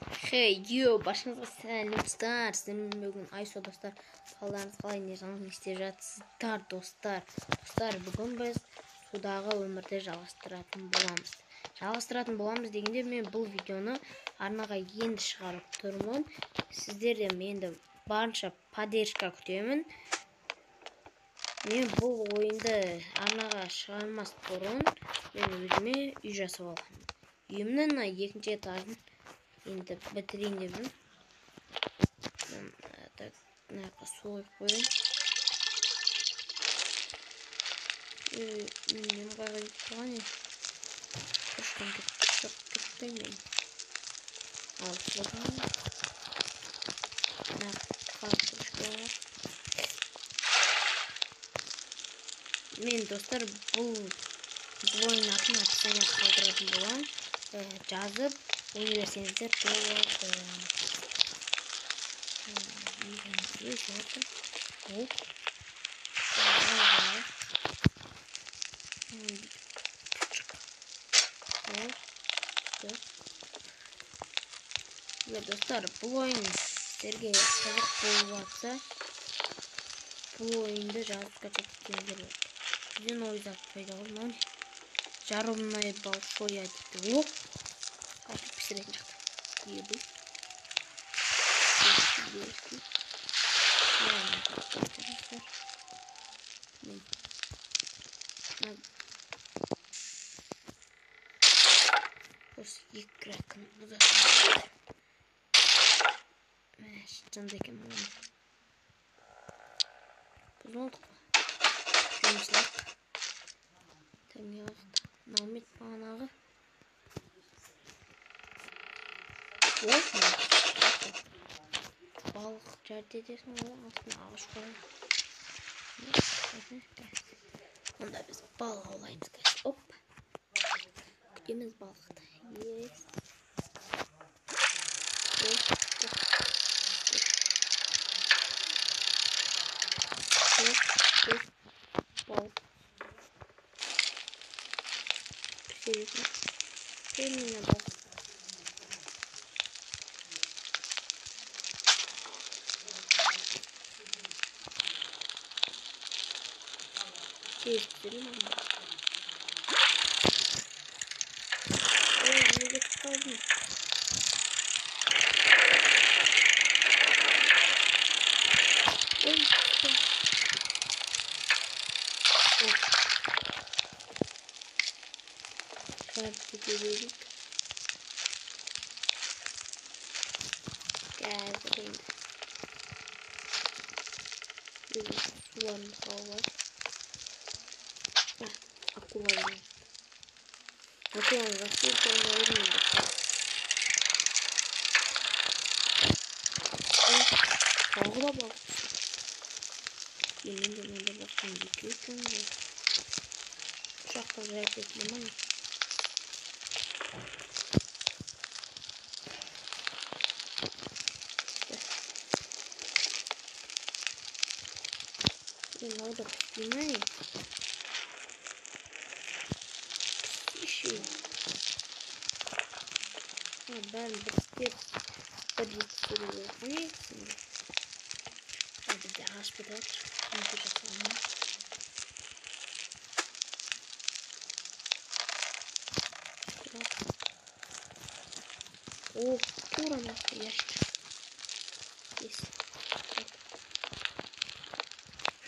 Hey yo, başыңызға сәлем достар. Сіздермен бүгін Айсо достар. Қалдарыңыз қалай, не жаңалық не істеп жатсыздар достар. Достар, бүгін біз судағы өмірді жалғастыратын боламыз дегенде мен бұл видеоны арнаға енді шығарып тұрмын. Сіздерден енді барынша поддержка күтемін. Мен бұл ойынды арнаға шығармас бұрын мен өзіме үй жасап алғанмын. Үйімнің екінші этажын енді бітірейін деп жүрмін. Так, мына су қойып қояйын. Мен қайға кетіп тұрған ем. Қошқан кетпеймін. Ал содан мен достар бұл ойын атын описание қалдыратын боламын. Жазып университеттер болады. Достар, бұл ойын сіздерге қызық болып жатса, бұл ойынды жазып скачать етіңіздер. Бізден ойзақ пайда ғой, жарымнай большой адикті. Оп! Қайтып пісіретін жақты. Ебі. Осы екі рәкін бұзатын. Шықты екен мұны. Біз олдық па? Жұмыслақ. Тәңе вақыт. Наумет бағанағы. Балық жәрде десің ғой, алтын ағыш қойын. Онда біз балық аулаймыз кәс. Оп! Күтеміз балықты. Ес. Балық. Пісеретін. Келмейіне балық. Değiştirelim ama. Ne getirdim? Kartı geldim. Sularını sağlar. Akıllarım. Akıllarım nasıl sonlarım mı? Kavga bak. Yemin de bakın dikiyor çünkü. Uçakta zayıf etmem ama. Ne oldu? Bilmeyin. Ben bir sürüyorum. Ne için? Hadi de hospital. Ne yapacağım? Oh, kuram yaşlı. Yes.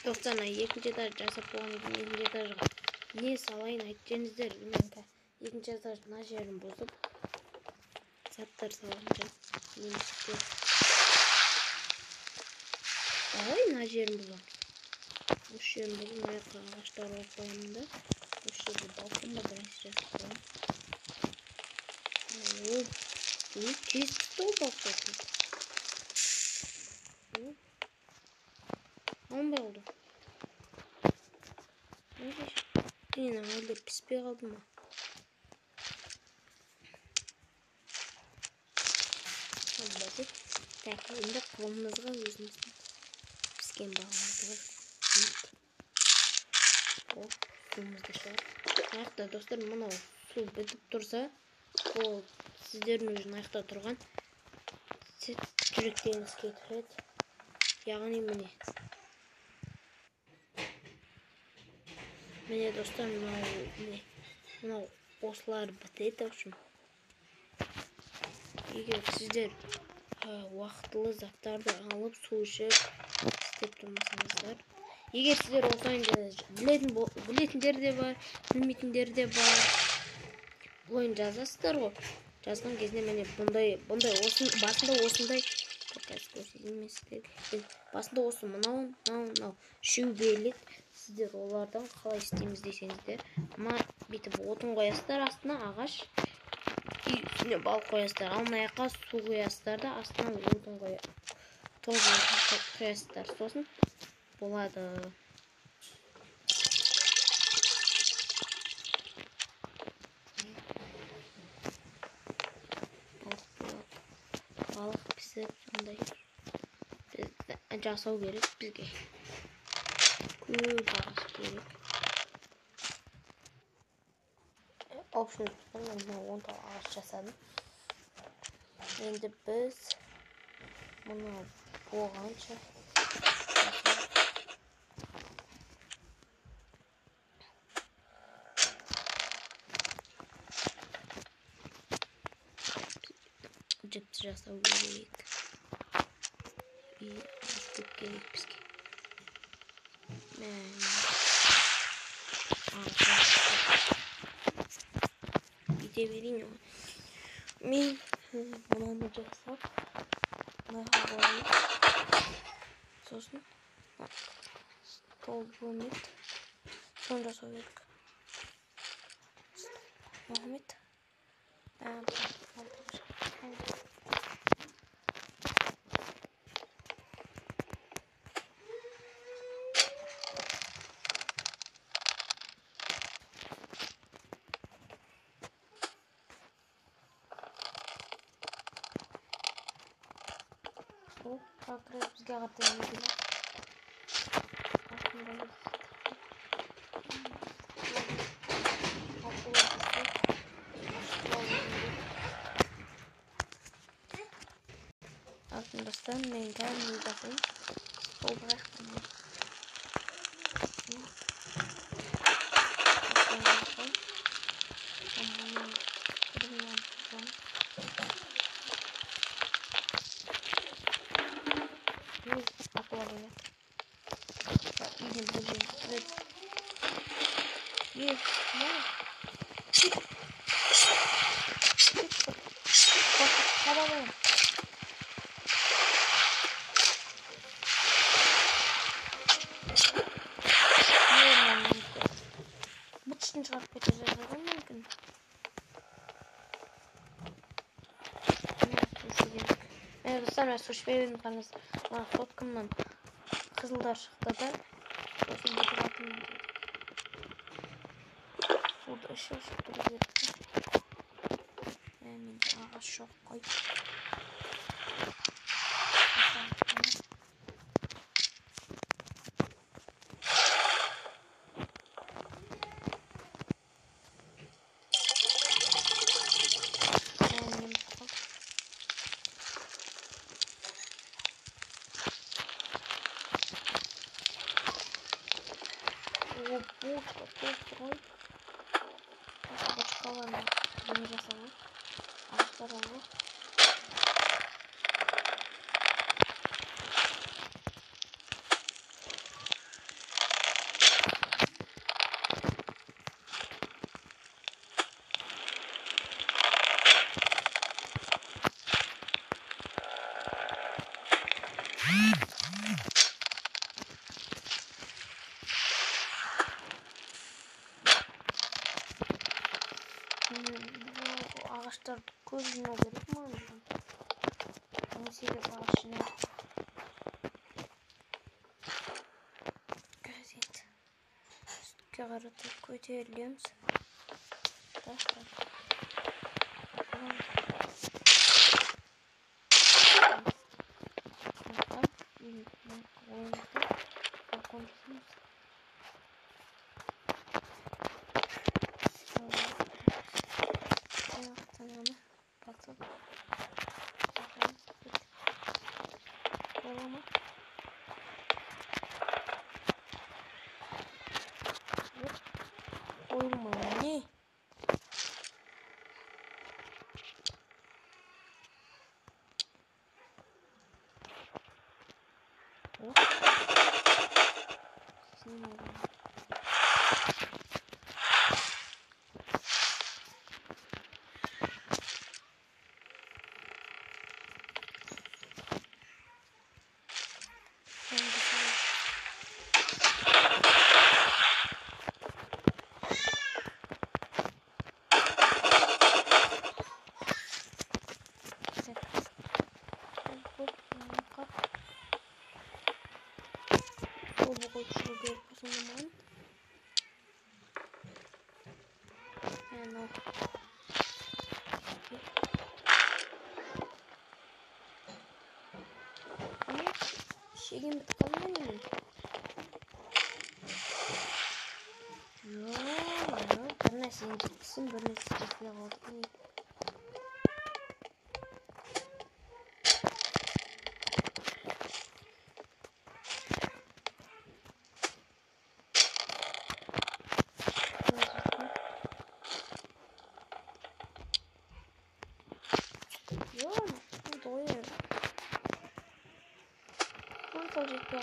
Dostlarına ikinci etaj жасап болған екінші этажға не салайын айтсаңыздар, мен екінші этаждың мына жерін бұзып заттар салынca немесе ой мына жерін бұзамын. Осы жерін бұзып мына жаққа ағаштар алып қоямын да осы жерде балкон бар бірінші жасап қоямын. Чисто стол балкон. Оңбай oldu. Yine öyle pis bir kaldı mı? Hadi bakayım. Tekrar kolumuzga özümüz pisken bağladık. O suyumuz da şöyle. Ayakta dostlar, mana su bitip tursa, o sizlerin üçün ayakta turgan жүректеріңіз кетіреді. Яғни міне достар, мынау осылар бітеді. Егер сіздер уақытылы заттарды алып су ішіп істеп тұрмасаңыздар, егер сіздер осылайында білетіндер де бар, білмейтіндер де бар, бұл ойын жазасыздар ғой. Жазған кезінде міне бұндай басында осындай басында осы мынау үшеу беріледі. Сіздер олардан қалай істейміз десеңіздер, бүйтіп отын қоясыздар астына, ағаш, үстіне балық қоясыздар, ал мына жаққа су қоясыздар да астына отын қоясыздар. Сосын болады. Балық пісіп, сондай жасау керек бізге. Көп ағаш керек. Мен 10 ағаш жасадым. Енді біз мұны болғанша жіпті жасау керек. Көп керек бізге. Бүйте берейін. Мен мынаны жасап, мынаға қойып, сосын толбымет, соны жасау керек. Махмет. Kalkırız bizge katlayalım. Arkadaşlar meydan yapayım. O bıraktım. Bıçını çıkarıp getireceğiz mümkün. Evet dostlar, ben suç verelim kanalımız. Sotkımdan kızıllar çıktı da. Sosun bir atayım. Burada ışığı çıktı bize. Hemen ağaç çok koy. Строй. Бачкаларны bunu жасалып, ağaçlar alып. Ağaçlar gözüne gerek mi oldu? Neyse ağaçına gazet üstüne karatıp koyuyoruz. Şeyim tıkanmıyor mu? Yok. Bir nasıl incitsin, bir nasıl çekile oldu. Yok, doyuyor. Nasıl olacak ya?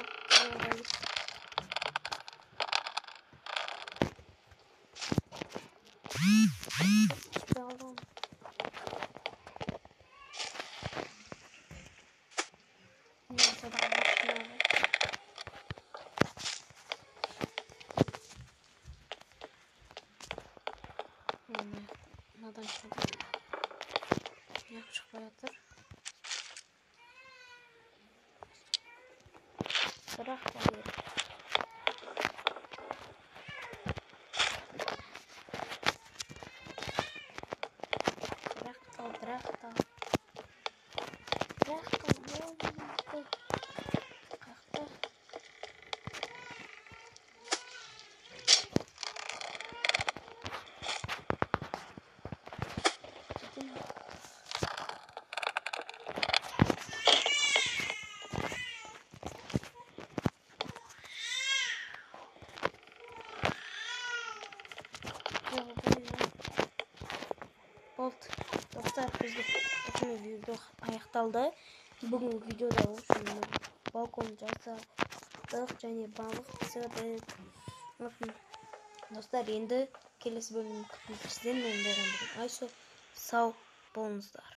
Aldım. Neyse daha başlayalım. Neden çıktı? Yakışık bayattır. Bırak da bırak da. Bolt. Dostlar bizde bugün video ayaktaldı. Bugün videoda olsun. Balkon casadık және балық пісірдік. Dostlar енді келесі бөлім күтіңіздер. Sizden ben болған бүгін. Айсо сау болыңыздар.